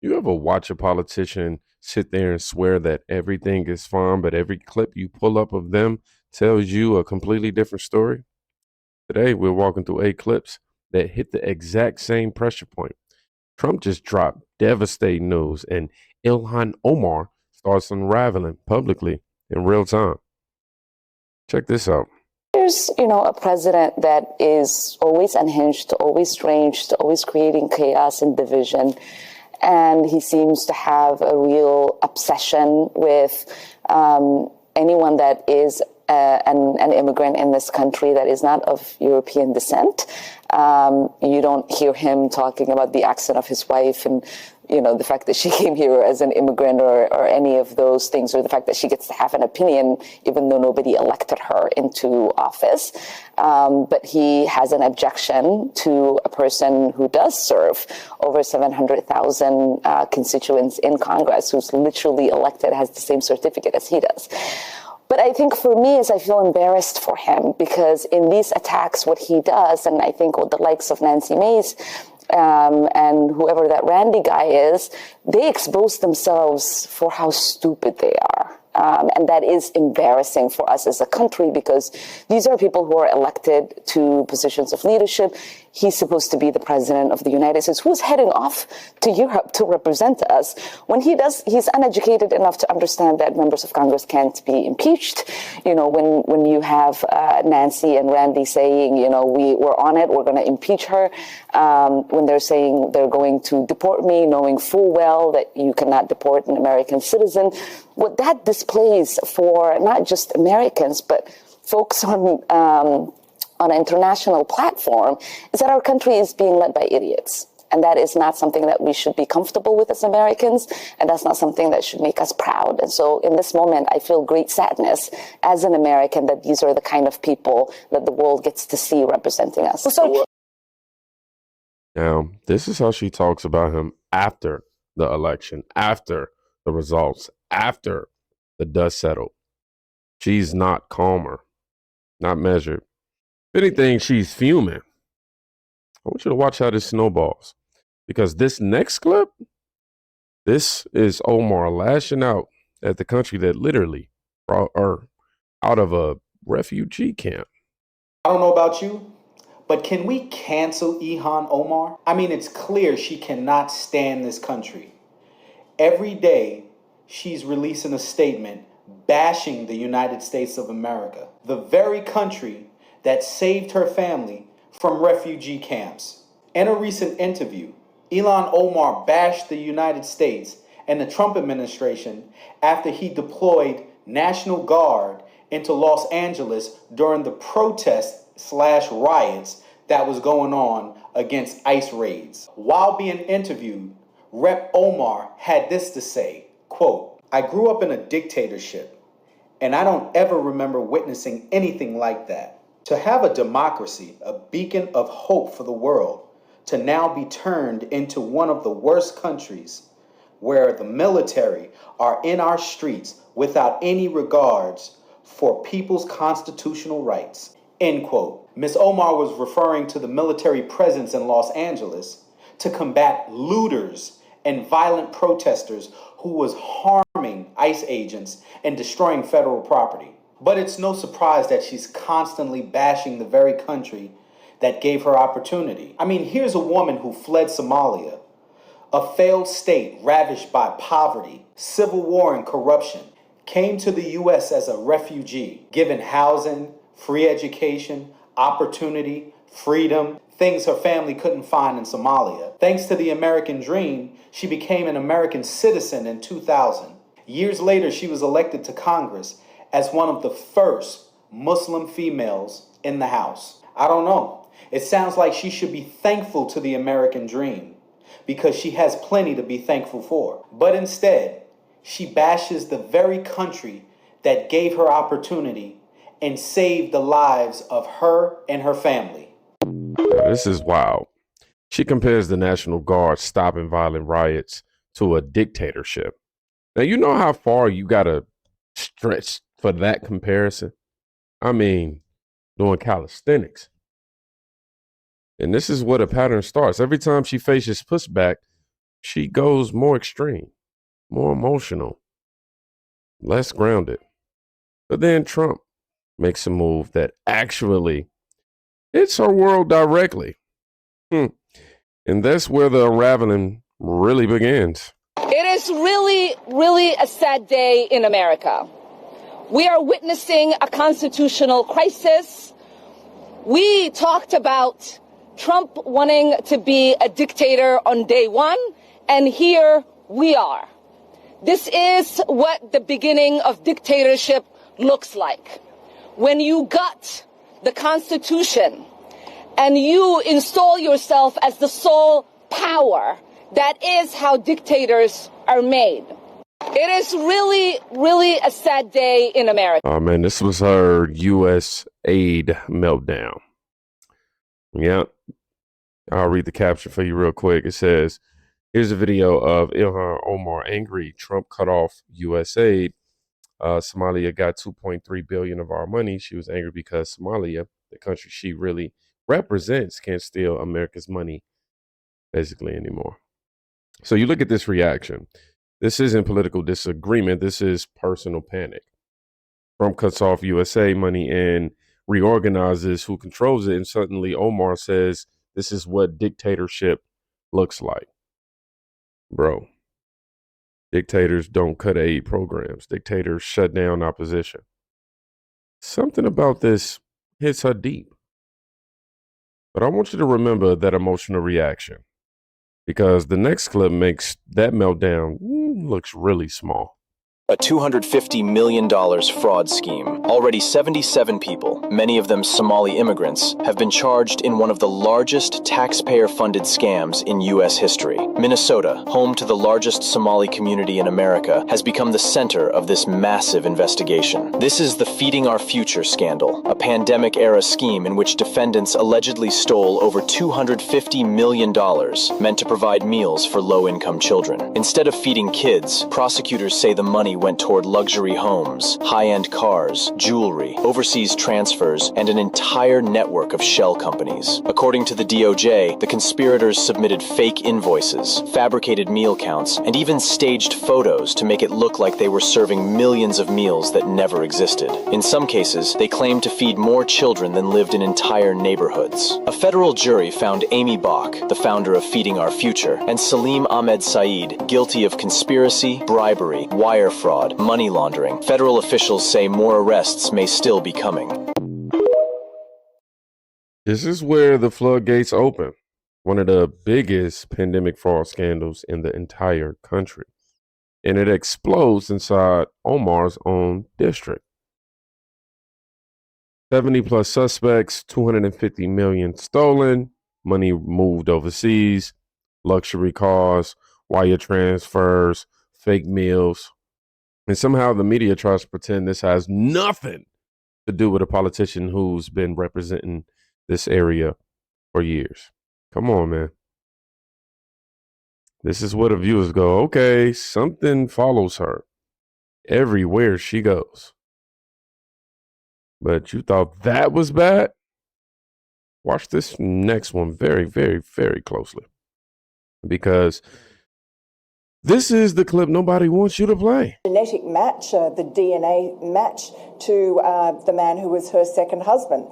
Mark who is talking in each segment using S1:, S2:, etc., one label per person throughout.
S1: You ever watch a politician sit there and swear that everything is fine, but every clip you pull up of them tells you a completely different story? Today, we're walking through 8 clips that hit the exact same pressure point. Trump just dropped devastating news, and Ilhan Omar starts unraveling publicly in real time. Check this out.
S2: There's, a president that is always unhinged, always strange, always creating chaos and division. And he seems to have a real obsession with anyone that is an immigrant in this country that is not of European descent. You don't hear him talking about the accent of his wife and, the fact that she came here as an immigrant or any of those things, or the fact that she gets to have an opinion even though nobody elected her into office. But he has an objection to a person who does serve over 700,000 constituents in Congress, who's literally elected, has the same certificate as he does. But I think for me is I feel embarrassed for him because in these attacks, what he does, and I think with the likes of Nancy Mace and whoever that Randy guy is, they expose themselves for how stupid they are. And that is embarrassing for us as a country because these are people who are elected to positions of leadership. He's supposed to be the president of the United States, who's heading off to Europe to represent us. When he does, he's uneducated enough to understand that members of Congress can't be impeached. When you have Nancy and Randy saying, we're on it, we're going to impeach her. When they're saying they're going to deport me, knowing full well that you cannot deport an American citizen. What that displays for not just Americans, but folks on an international platform is that our country is being led by idiots. And that is not something that we should be comfortable with as Americans. And that's not something that should make us proud. And so in this moment, I feel great sadness as an American that these are the kind of people that the world gets to see representing us.
S1: Now, this is how she talks about him after the election, after the results, after the dust settled. She's not calmer, not measured. If anything, she's fuming. I want you to watch how this snowballs. Because this next clip, this is Omar lashing out at the country that literally brought her out of a refugee camp.
S3: I don't know about you, but can we cancel Ilhan Omar? I mean, it's clear she cannot stand this country. Every day, she's releasing a statement bashing the United States of America, the very country that saved her family from refugee camps. In a recent interview, Ilhan Omar bashed the United States and the Trump administration after he deployed National Guard into Los Angeles during the protests/riots that was going on against ICE raids. While being interviewed, Rep. Omar had this to say, quote, "I grew up in a dictatorship, and I don't ever remember witnessing anything like that. To have a democracy, a beacon of hope for the world, to now be turned into one of the worst countries where the military are in our streets without any regards for people's constitutional rights." End quote. Ms. Omar was referring to the military presence in Los Angeles to combat looters and violent protesters who was harming ICE agents and destroying federal property. But it's no surprise that she's constantly bashing the very country that gave her opportunity. I mean, here's a woman who fled Somalia, a failed state ravaged by poverty, civil war, and corruption, came to the U.S. as a refugee, given housing, free education, opportunity, freedom, things her family couldn't find in Somalia. Thanks to the American dream, she became an American citizen in 2000. Years later, she was elected to Congress as one of the first Muslim females in the House. I don't know. It sounds like she should be thankful to the American dream because she has plenty to be thankful for. But instead, she bashes the very country that gave her opportunity and saved the lives of her and her family.
S1: This is wild. She compares the National Guard stopping violent riots to a dictatorship. Now, you know how far you got to stretch for that comparison? I mean, doing calisthenics. And this is where the pattern starts. Every time she faces pushback, she goes more extreme, more emotional, less grounded. But then Trump makes a move that actually hits her world directly. And that's where the unraveling really begins.
S4: It is really, really a sad day in America. We are witnessing a constitutional crisis. We talked about Trump wanting to be a dictator on day one, and here we are. This is what the beginning of dictatorship looks like. When you gut the Constitution and you install yourself as the sole power, that is how dictators are made. It is really, really a sad day in America.
S1: Oh man, this was her USAID meltdown. Yeah, I'll read the caption for you real quick. It says, here's a video of Ilhan Omar angry. Trump cut off USAID. Somalia got 2.3 billion of our money. She was angry because Somalia, the country she really represents, can't steal America's money basically anymore. So you look at this reaction. This isn't political disagreement. This is personal panic. Trump cuts off USA money and reorganizes who controls it. And suddenly Omar says, this is what dictatorship looks like. Bro, dictators don't cut aid programs. Dictators shut down opposition. Something about this hits her deep. But I want you to remember that emotional reaction, because the next clip makes that meltdown looks really small.
S5: A $250 million fraud scheme. Already 77 people, many of them Somali immigrants, have been charged in one of the largest taxpayer-funded scams in U.S. history. Minnesota, home to the largest Somali community in America, has become the center of this massive investigation. This is the Feeding Our Future scandal, a pandemic-era scheme in which defendants allegedly stole over $250 million meant to provide meals for low-income children. Instead of feeding kids, prosecutors say the money went toward luxury homes, high-end cars, jewelry, overseas transfers, and an entire network of shell companies. According to the DOJ, the conspirators submitted fake invoices, fabricated meal counts, and even staged photos to make it look like they were serving millions of meals that never existed. In some cases, they claimed to feed more children than lived in entire neighborhoods. A federal jury found Amy Bach, the founder of Feeding Our Future, and Salim Ahmed Saeed guilty of conspiracy, bribery, wire fraud, money laundering. Federal officials say more arrests may still be coming.
S1: This is where the floodgates open. One of the biggest pandemic fraud scandals in the entire country. And it explodes inside Omar's own district. 70 plus suspects, 250 million stolen, money moved overseas, luxury cars, wire transfers, fake meals. And somehow the media tries to pretend this has nothing to do with a politician who's been representing this area for years. Come on, man. This is where the viewers go, okay, something follows her everywhere she goes. But you thought that was bad? Watch this next one very, very, very closely. Because this is the clip nobody wants you to play.
S6: Genetic match, the DNA match to the man who was her second husband.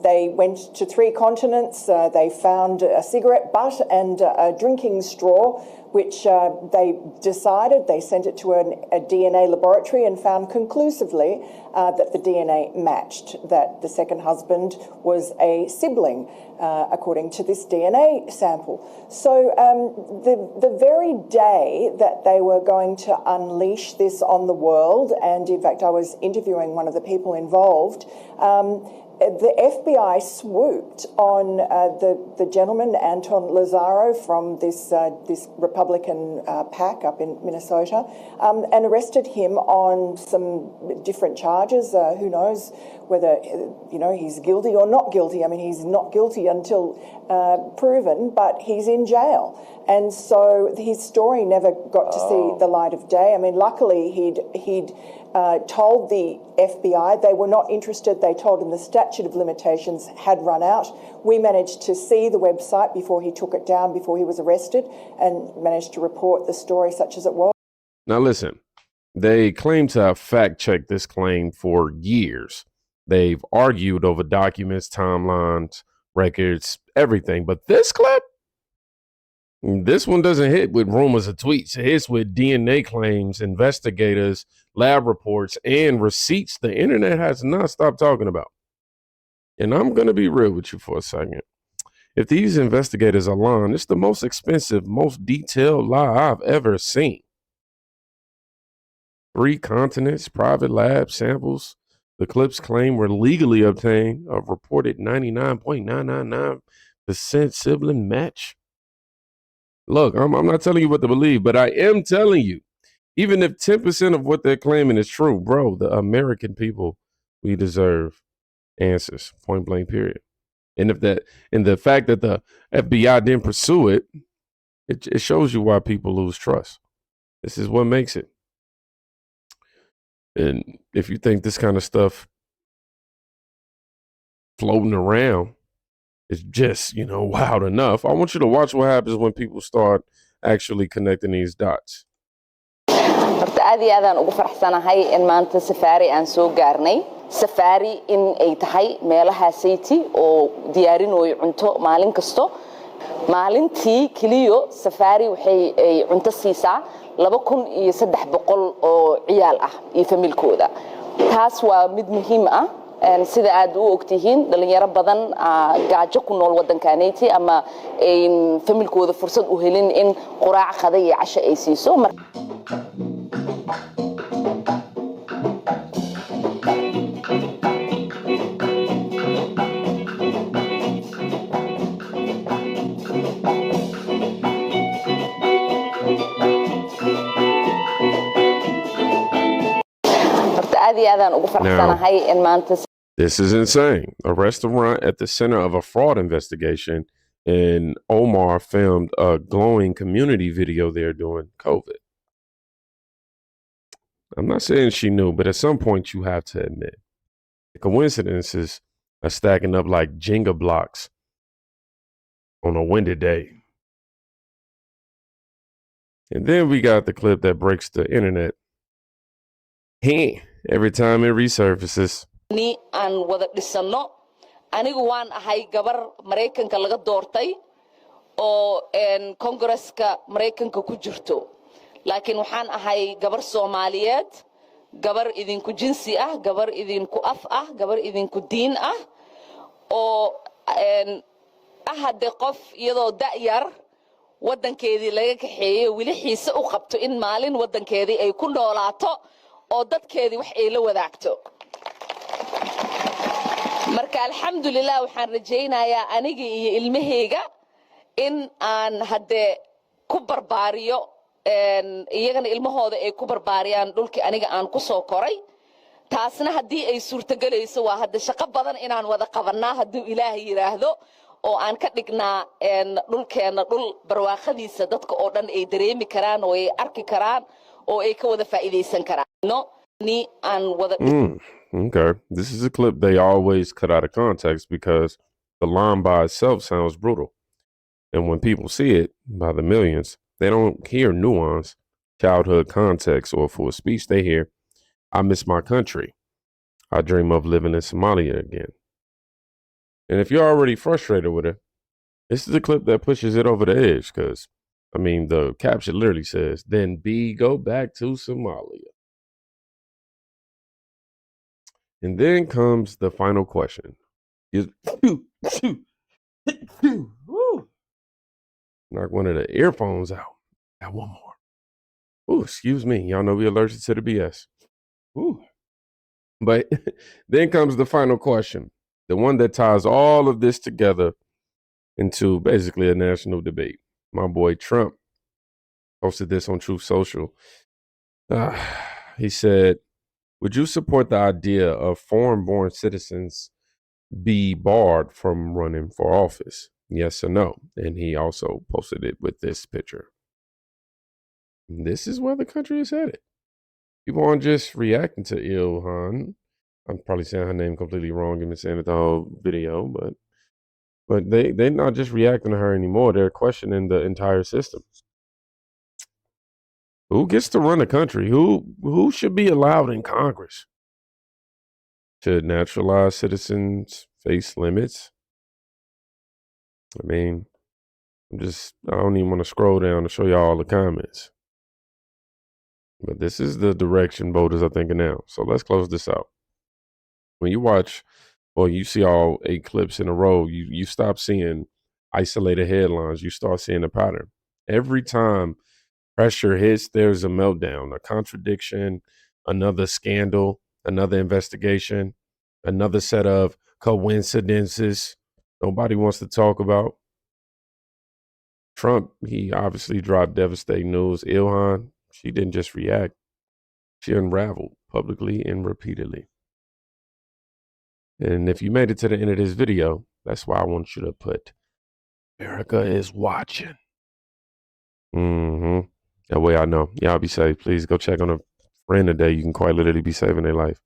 S6: They went to 3 continents. They found a cigarette butt and a drinking straw, which they sent it to a DNA laboratory and found conclusively that the DNA matched, that the second husband was a sibling, according to this DNA sample. So the very day that they were going to unleash this on the world, and in fact I was interviewing one of the people involved, the FBI swooped on the gentleman, Anton Lazaro, from this Republican PAC up in Minnesota, and arrested him on some different charges. Who knows whether he's guilty or not guilty? I mean, he's not guilty until proven, but he's in jail. And so his story never got to see the light of day. I mean, luckily he'd told the FBI they were not interested. They told him the statute of limitations had run out. We managed to see the website before he took it down, before he was arrested, and managed to report the story such as it was.
S1: Now listen, they claim to have fact-checked this claim for years. They've argued over documents, timelines, records, everything. But this clip, this one doesn't hit with rumors or tweets. It hits with DNA claims, investigators, lab reports, and receipts the internet has not stopped talking about. And I'm going to be real with you for a second. If these investigators are lying, it's the most expensive, most detailed lie I've ever seen. 3 continents, private lab samples. The clips claim were legally obtained, a reported 99.999% sibling match. Look, I'm not telling you what to believe, but I am telling you, even if 10% of what they're claiming is true, bro, the American people, we deserve answers, point blank, period. And the fact that the FBI didn't pursue it, it shows you why people lose trust. This is what makes it. And if you think this kind of stuff floating around is just, wild enough, I want you to watch what happens when people start actually connecting these dots.
S2: horta aad iyo aadaan ugu faraxsanahay in maanta safari aan soo gaarnay safari in ay tahay meelaha sayti oo diyaarinooyo cunto maalin kasto maalintii kaliyo safari waxay cunto siisaa 2300 oo ciyaal ah iyo familkooda taas waa mid muhiim ah sida aad u ogtihiin dhalinyaro badan gaajo ku nool wadankaneyti ama familkooda fursad u helin in quraac qada iyo casho ay siiso
S1: This is insane. A restaurant at the center of a fraud investigation, and Omar filmed a glowing community video there during COVID. I'm not saying she knew, but at some point you have to admit the coincidences are stacking up like Jenga blocks on a windy day. And then we got the clip that breaks the internet. Every time it resurfaces.
S4: ni aan wada dhisano anigu waan ahay gabar Mareykanka laga doortay oo Congress-ka Mareykanka ku jirto laakiin waxaan ahay gabar Soomaaliyeed gabar idinku jinsi ah gabar idinku af ah gabar idinku diin ah oo ahade qof iyadoo da'yar wadankeedii laga kaxeeyay wili xiise u qabto in maalin wadankeedii ay ku noolaato oo dadkeedii wax ay la wadaagto marka alxamdulillah waxaan rajaynayaa aniga iyo ilmahayga in aan hadde ku barbaariyo iyagana ilmahooda ay ku barbaariyaan dhulkii aniga aan ku soo koray taasna haddii ay suurtagelayso waa hadda shaqo badan inaan wada qabanaa hadduu ilaahay yiraahdo oo aan ka dhignaa dhulkeena dhul barwaaqadiisa dadka oo dhan ay dareemi karaan oo ay arki karaan oo ay ka wada faa'iideysan karaan ni aan wada
S1: Okay, this is a clip they always cut out of context because the line by itself sounds brutal. And when people see it by the millions, they don't hear nuance, childhood context, or full speech. They hear, I miss my country. I dream of living in Somalia again. And if you're already frustrated with it, this is a clip that pushes it over the edge because, the caption literally says, then B, go back to Somalia. And then comes the final question. Knock one of the earphones out. Got one more. Ooh, excuse me. Y'all know we allergic to the BS. Ooh. But then comes the final question. The one that ties all of this together into basically a national debate. My boy Trump posted this on Truth Social. He said, would you support the idea of foreign-born citizens be barred from running for office? Yes or no? And he also posted it with this picture. This is where the country is headed. People aren't just reacting to Ilhan. I'm probably saying her name completely wrong and been saying it the whole video, but they're not just reacting to her anymore. They're questioning the entire system. Who gets to run the country? Who should be allowed in Congress? Should naturalized citizens face limits? I mean, I don't even want to scroll down to show y'all all the comments. But this is the direction voters are thinking now. So let's close this out. When you watch or you see all 8 clips in a row, you stop seeing isolated headlines. You start seeing a pattern. Every time pressure hits, there's a meltdown, a contradiction, another scandal, another investigation, another set of coincidences nobody wants to talk about. Trump, he obviously dropped devastating news. Ilhan, she didn't just react. She unraveled publicly and repeatedly. And if you made it to the end of this video, that's why I want you to put America is watching. That way I know. Y'all be safe. Please go check on a friend today. You can quite literally be saving their life.